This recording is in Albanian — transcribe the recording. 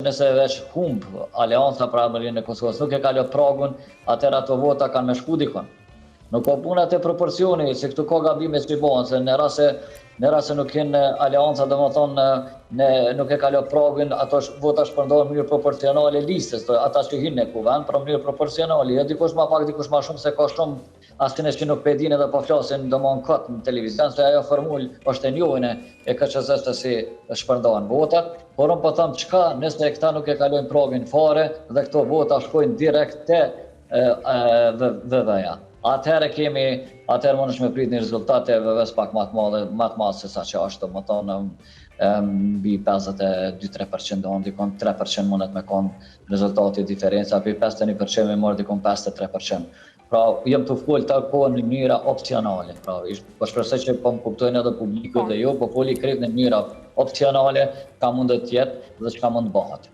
nëse veç humb Aleanca pra Mbëllinë e Kosovës, nuk e kalon pragun, atëherë ato vota kanë me shku dikon. Nuk ka puna te proporcioni, se këtu ka gabime që bëhen, se në rast se nuk kanë Aleanca, domethënë nuk e kalon pragun, ato vota shpërndohen në mënyrë proporcionale listës, ata që hyjnë në kuvend për mënyrë proporcionale, jo dikush më pak, dikush më shumë, se ka shumë asnjë që nuk e dinë edhe po flasin domon kot në televizion se ajo formulë është e njohur e KQZ-s se si shpërndohen votat, por unë po them çka nëse këta nuk e kalojnë pragin fare dhe këto vota shkojnë direkt te VV-ja. Atëherë mund është me prit një rezultate VV-s pak më të madhe se sa që është, domethënë mbi 52-3%, dikon 3% mundet me konë rezultati diferenca, për 51% me marrë dikon 53%. Pra, jem të folë të kohën në mënyra opcionale. Pra, po shpresoj që po më kuptojnë edhe publiku dhe jo, po foli krejt në mënyra opcionale, ka mund të jetë dhe që ka mund të bëhet.